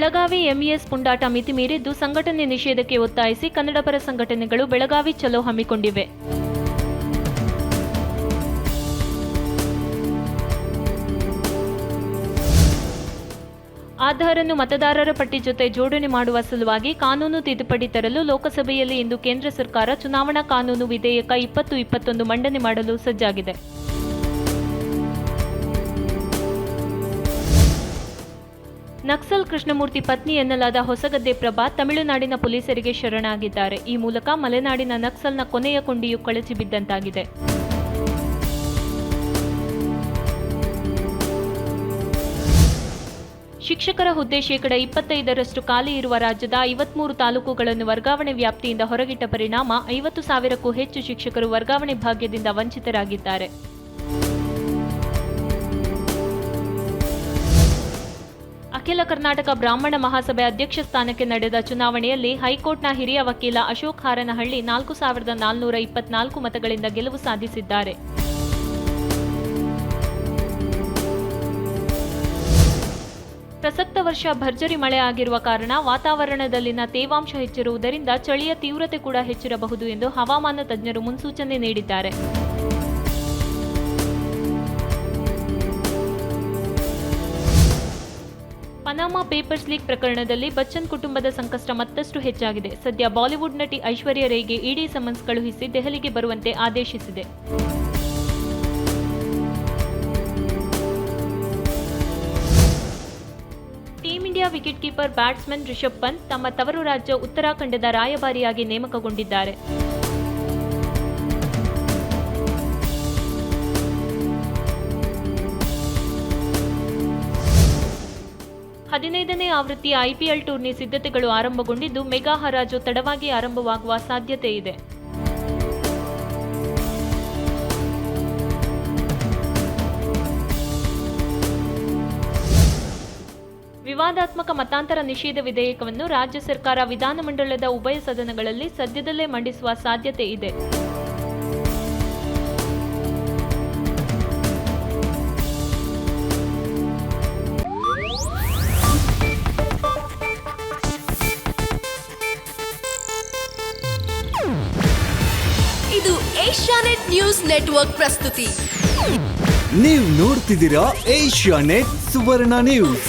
Belagavi MES ಪುಂಡಾಟ ಮಿತಿ ಮೀರಿದ್ದು ಸಂಘಟನೆ ನಿಷೇಧಕ್ಕೆ ಒತ್ತಾಯಿಸಿ ಕನ್ನಡಪರ ಸಂಘಟನೆಗಳು ಬೆಳಗಾವಿ ಚಲೋ ಹಮ್ಮಿಕೊಂಡಿವೆ. ಆಧಾರನ್ನು ಮತದಾರರ ಪಟ್ಟಿ ಜೊತೆ ಜೋಡಣೆ ಮಾಡುವ ಸಲುವಾಗಿ ಕಾನೂನು ತಿದ್ದುಪಡಿ ತರಲು ಲೋಕಸಭೆಯಲ್ಲಿ ಇಂದು ಕೇಂದ್ರ ಸರ್ಕಾರ ಚುನಾವಣಾ ಕಾನೂನು ವಿಧೇಯಕ 2021 ಮಂಡನೆ ಮಾಡಲು ಸಜ್ಜಾಗಿದೆ. ನಕ್ಸಲ್ ಕೃಷ್ಣಮೂರ್ತಿ ಪತ್ನಿ ಎನ್ನಲಾದ ಹೊಸಗದ್ದೆ ಪ್ರಭಾ ತಮಿಳುನಾಡಿನ ಪೊಲೀಸರಿಗೆ ಶರಣಾಗಿದ್ದಾರೆ. ಈ ಮೂಲಕ ಮಲೆನಾಡಿನ ನಕ್ಸಲ್ನ ಕೊನೆಯ ಕೊಂಡಿಯು ಕಳಚಿ ಬಿದ್ದಂತಾಗಿದೆ. ಶಿಕ್ಷಕರ ಹುದ್ದೆ 25% ಖಾಲಿ ಇರುವ ರಾಜ್ಯದ 53 ತಾಲೂಕುಗಳನ್ನು ವರ್ಗಾವಣೆ ವ್ಯಾಪ್ತಿಯಿಂದ ಹೊರಗಿಟ್ಟ ಪರಿಣಾಮ 50,000ಕ್ಕೂ ಹೆಚ್ಚು ಶಿಕ್ಷಕರು ವರ್ಗಾವಣೆ ಭಾಗ್ಯದಿಂದ ವಂಚಿತರಾಗಿದ್ದಾರೆ. ಅಖಿಲ ಕರ್ನಾಟಕ ಬ್ರಾಹ್ಮಣ ಮಹಾಸಭೆ ಅಧ್ಯಕ್ಷ ಸ್ಥಾನಕ್ಕೆ ನಡೆದ ಚುನಾವಣೆಯಲ್ಲಿ ಹೈಕೋರ್ಟ್ನ ಹಿರಿಯ ವಕೀಲ ಅಶೋಕ್ ಹಾರನಹಳ್ಳಿ 4,424 ಮತಗಳಿಂದ ಗೆಲುವು ಸಾಧಿಸಿದ್ದಾರೆ. ಪ್ರಸಕ್ತ ವರ್ಷ ಭರ್ಜರಿ ಮಳೆ ಆಗಿರುವ ಕಾರಣ ವಾತಾವರಣದಲ್ಲಿನ ತೇವಾಂಶ ಹೆಚ್ಚಿರುವುದರಿಂದ ಚಳಿಯ ತೀವ್ರತೆ ಕೂಡ ಹೆಚ್ಚಿರಬಹುದು ಎಂದು ಹವಾಮಾನ ತಜ್ಞರು ಮುನ್ಸೂಚನೆ ನೀಡಿದ್ದಾರೆ. ಪನಾಮಾ ಪೇಪರ್ಸ್ ಲೀಕ್ ಪ್ರಕರಣದಲ್ಲಿ ಬಚ್ಚನ್ ಕುಟುಂಬದ ಸಂಕಷ್ಟ ಮತ್ತಷ್ಟು ಹೆಚ್ಚಾಗಿದೆ. ಸದ್ಯ ಬಾಲಿವುಡ್ ನಟಿ ಐಶ್ವರ್ಯ ರೈಗೆ ಇಡಿ ಸಮನ್ಸ್ ಕಳುಹಿಸಿ ದೆಹಲಿಗೆ ಬರುವಂತೆ ಆದೇಶಿಸಿದೆ. Team India wicket keeper batsman Rishabh Pant ತಮ್ಮ ತವರು ರಾಜ್ಯ ಉತ್ತರಾಖಂಡದ ರಾಯಭಾರಿಯಾಗಿ ನೇಮಕಗೊಂಡಿದ್ದಾರೆ. ಹದಿನೈದನೇ ಆವೃತ್ತಿಯ ಐಪಿಎಲ್ ಟೂರ್ನಿ ಸಿದ್ಧತೆಗಳು ಆರಂಭಗೊಂಡಿದ್ದು ಮೆಗಾ ಹರಾಜು ತಡವಾಗಿ ಆರಂಭವಾಗುವ ಸಾಧ್ಯತೆ ಇದೆ. ವಿವಾದಾತ್ಮಕ ಮತಾಂತರ ನಿಷೇಧ ವಿಧೇಯಕವನ್ನು ರಾಜ್ಯ ಸರ್ಕಾರ ವಿಧಾನಮಂಡಲದ ಉಭಯ ಸದನಗಳಲ್ಲಿ ಸದ್ಯದಲ್ಲೇ ಮಂಡಿಸುವ ಸಾಧ್ಯತೆ ಇದೆ. ಇದು ಏಷ್ಯಾನೆಟ್ ನ್ಯೂಸ್ ನೆಟ್ವರ್ಕ್ ಪ್ರಸ್ತುತಿ. ನೀವು ನೋಡ್ತಿದ್ದೀರಾ ಏಷ್ಯಾನೆಟ್ ಸುವರ್ಣ ನ್ಯೂಸ್.